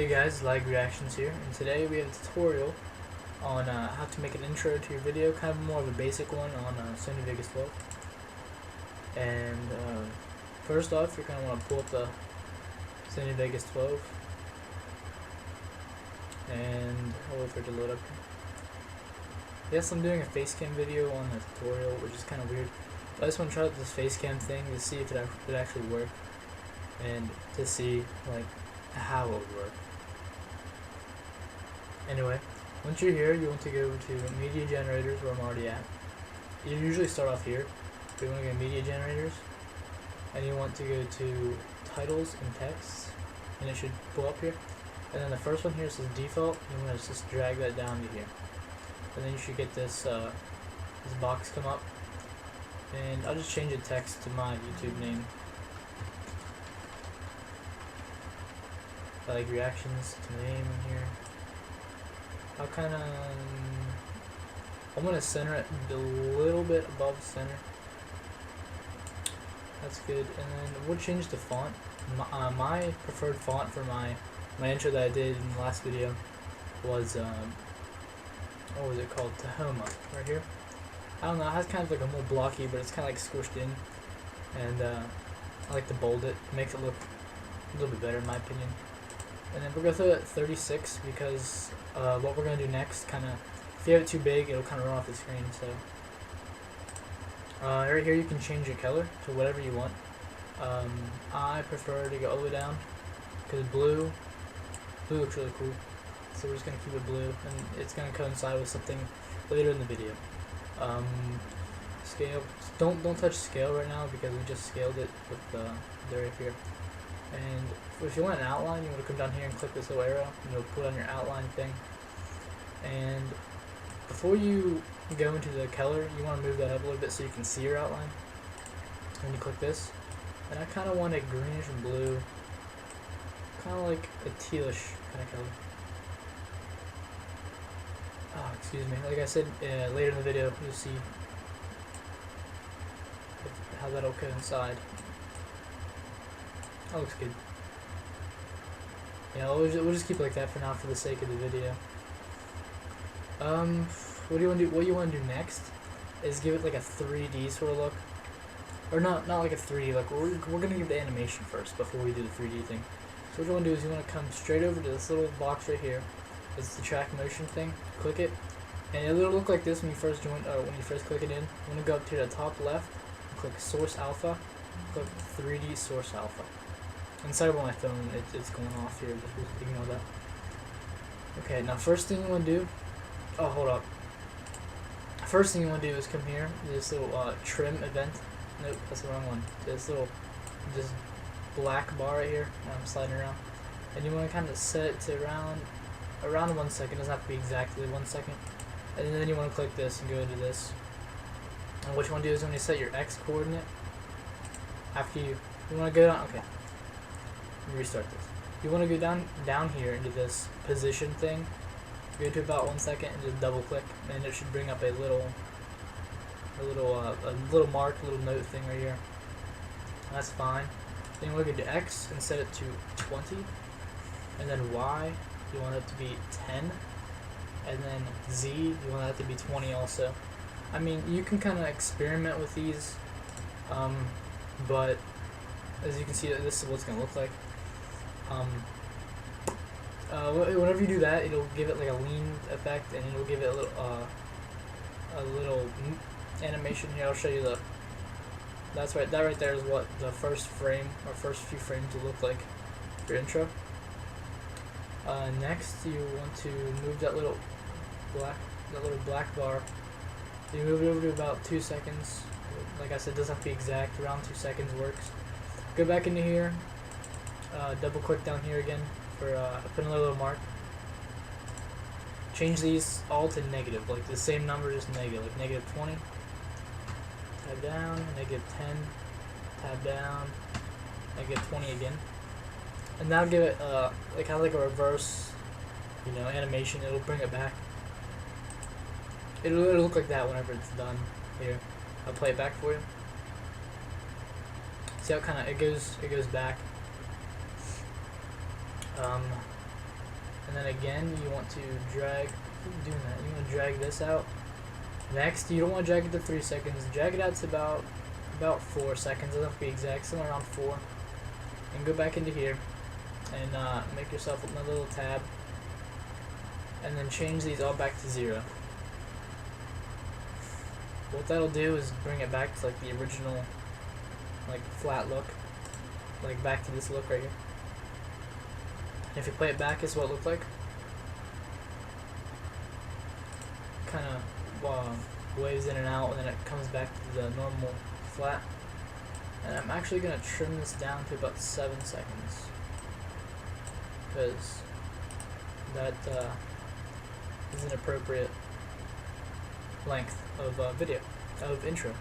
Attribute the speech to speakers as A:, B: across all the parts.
A: Hey guys, Lag Reactions here, and today we have a tutorial on how to make an intro to your video, kind of more of a basic one on Sony Vegas 12. And first off, you're going to want to pull up the Sony Vegas 12, and I'll wait for it to load up here. Yes, I'm doing a facecam video on the tutorial, which is kind of weird, but I just want to try out this facecam thing to see if it actually works, and to see like how it would work. Anyway, once you're here, you want to go to media generators, where I'm already at. You usually start off here, but you want to go to media generators, and you want to go to titles and texts, and it should pull up here. And then the first one here says default. You want to just drag that down to here, and then you should get this this box come up. And I'll just change the text to my YouTube name. I like reactions to the name in here. I'll kind of, I'm going to center it a little bit above center. That's good. And then we'll change the font. My preferred font for my intro that I did in the last video was, what was it called? Tahoma, right here. I don't know, it has kind of like a more blocky, but it's kind of like squished in. And I like to bold it, makes it look a little bit better in my opinion. And then we're going to throw it at 36 because what we're going to do next, kind of, if you have it too big, it'll kind of run off the screen. So right here you can change your color to whatever you want. I prefer to go all the way down because blue looks really cool. So we're just going to keep it blue, and it's going to coincide with something later in the video. Scale, don't touch scale right now because we just scaled it with the right here. And if you want an outline, you want to come down here and click this little arrow, and you'll put on your outline thing. And before you go into the color, you want to move that up a little bit so you can see your outline. And you click this, and I kind of want a greenish and blue, kind of like a tealish kind of color. Oh, excuse me. Like I said, later in the video, you'll see how that'll coincide. That looks good. Yeah, we'll just keep it like that for now for the sake of the video. What you want to do next is give it like a 3D sort of look. Or not like a 3D, like we're gonna give the animation first before we do the 3D thing. So what you want to do is you want to come straight over to this little box right here. It's the track motion thing. Click it, and it'll look like this when you first join, or when you first click it in. You want to go up to the top left, and click Source Alpha, click 3D Source Alpha. Inside of my phone, it's going off here, just ignore that. Okay, now first thing you want to do, oh hold up. First thing you want to do is come here, this little trim event. Nope, that's the wrong one. This little, just black bar right here, I'm sliding around. And you want to kind of set it to around 1 second, doesn't have to be exactly 1 second. And then you want to click this and go into this. And what you want to do is when you set your X coordinate, after you want to go down, okay. Restart this. You want to go down here into this position thing. Go to about 1 second and just double click, and it should bring up a little mark, little note thing right here. That's fine. Then you want to go to X and set it to 20, and then Y you want it to be 10, and then Z you want that to be 20 also. I mean, you can kind of experiment with these, but as you can see, this is what it's gonna look like. Whenever you do that, it'll give it like a lean effect, and it'll give it a little animation here. I'll show you that right there is what the first frame or first few frames will look like for your intro. Next, you want to move that little black bar. You move it over to about 2 seconds. Like I said, it doesn't have to be exact. Around 2 seconds works. Go back into here. Double click down here again for put another little mark. Change these all to negative, like the same number, just negative, like negative 20. Tab down, negative 10. Tab down, negative 20 again. And now give it like kind of like a reverse, animation. It'll bring it back. It'll look like that whenever it's done. Here, I'll play it back for you. See how it goes back. and then again you want to drag, keep doing that, you want to drag this out. Next, you don't want to drag it to 3 seconds, drag it out to about 4 seconds, doesn't have to be exact, somewhere around 4. And go back into here, and make yourself another little tab, and then change these all back to 0. What that'll do is bring it back to like the original, like flat look, like back to this look right here. And if you play it back, this is what it looked like. Kind of waves in and out, and then it comes back to the normal flat. And I'm actually gonna trim this down to about 7 seconds, because that is an appropriate length of video, of intro.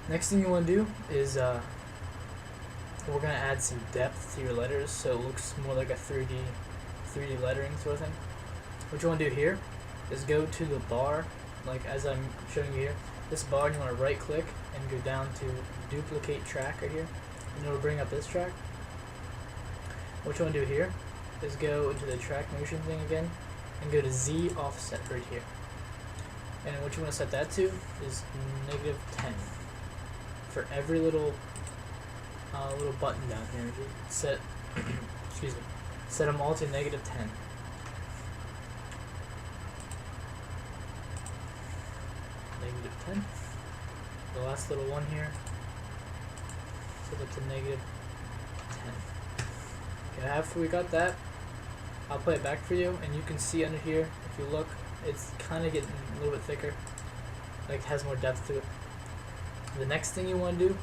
A: Next thing you want to do is we're going to add some depth to your letters so it looks more like a 3D lettering sort of thing. What you want to do here is go to the bar, like as I'm showing you here, this bar, and you want to right click and go down to duplicate track right here, and it'll bring up this track. What you want to do here is go into the track motion thing again and go to Z offset right here. And what you want to set that to is -10 for every little button down here. Just set excuse me, set them all to -10. -10. The last little one here, set it to -10. Okay, after we got that, I'll play it back for you, and you can see under here, if you look, it's kind of getting a little bit thicker, like it has more depth to it. The next thing you want to do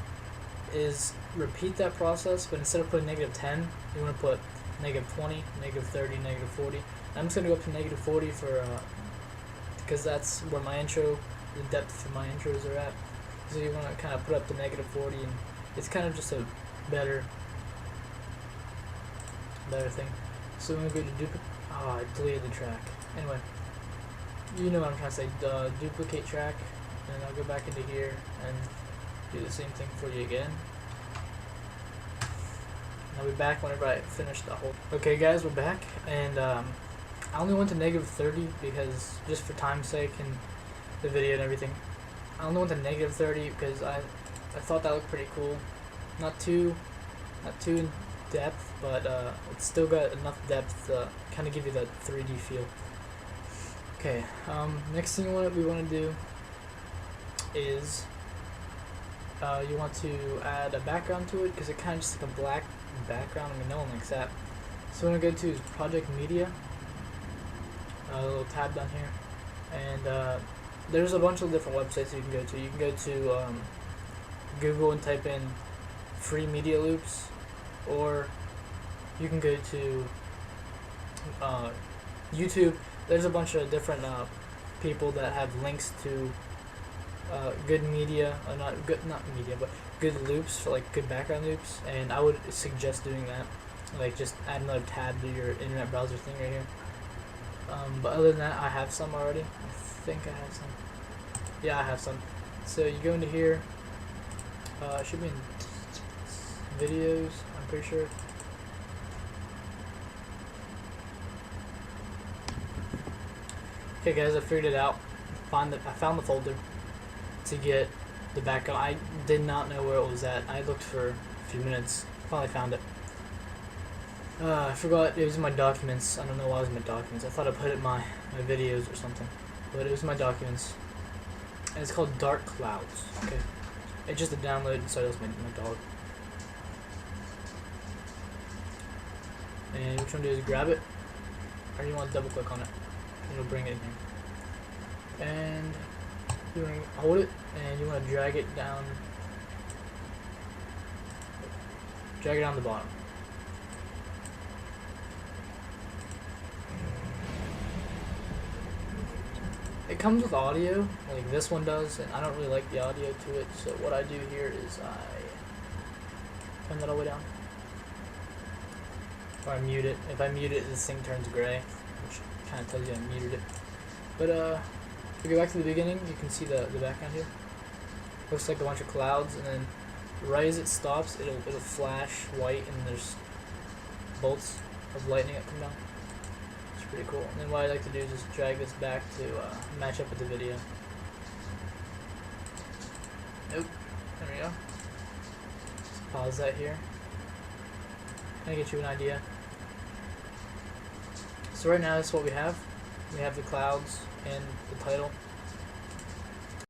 A: is repeat that process, but instead of putting -10, you want to put -20, -30, -40. I'm just going to go up to -40 for because that's where my intro, the depth for my intros are at. So you want to kind of put up to -40, and it's kind of just a better thing. So I'm going to go to duplicate. Oh, I deleted the track. Anyway, you know what I'm trying to say. Duplicate track, and I'll go back into here and do the same thing for you again. I'll be back whenever I finish the whole. Okay, guys, we're back, and I only went to -30 because just for time's sake and the video and everything. I only went to -30 because I thought that looked pretty cool. Not too in depth, but it's still got enough depth to kind of give you that 3D feel. Okay, next thing we want to do is you want to add a background to it, because it kind of just like a black background. I mean, no one likes that. So what I'm going to go to is Project Media, a little tab down here, and there's a bunch of different websites you can go to. You can go to Google and type in free media loops, or you can go to YouTube. There's a bunch of different people that have links to good media, not media, but good loops, for like good background loops, and I would suggest doing that. Like, just add another tab to your internet browser thing right here. But other than that, I have some already. I think I have some. Yeah, I have some. So you go into here. It should be in videos, I'm pretty sure. Okay, guys, I figured it out. I found the folder to get the background. I did not know where it was at. I looked for a few minutes. Finally found it. I forgot it was in my documents. I don't know why it was in my documents. I thought I put it in my videos or something, but it was in my documents. And it's called Dark Clouds. Okay, it's just a download. Sorry, that's my dog. And what you want to do is grab it, or you want to double click on it. It'll bring it in here. And you want to hold it, and you want to drag it down. Drag it down the bottom. It comes with audio, like this one does, and I don't really like the audio to it, so what I do here is I turn that all the way down. Or I mute it. If I mute it, this thing turns gray, which kind of tells you I muted it. But if we go back to the beginning, you can see the background here. Looks like a bunch of clouds, and then right as it stops, it'll flash white, and there's bolts of lightning that come down. pretty cool. And then what I like to do is just drag this back to match up with the video. Nope. There we go. Just pause that here. Kind of get you an idea. So right now, this is what we have. We have the clouds and the title.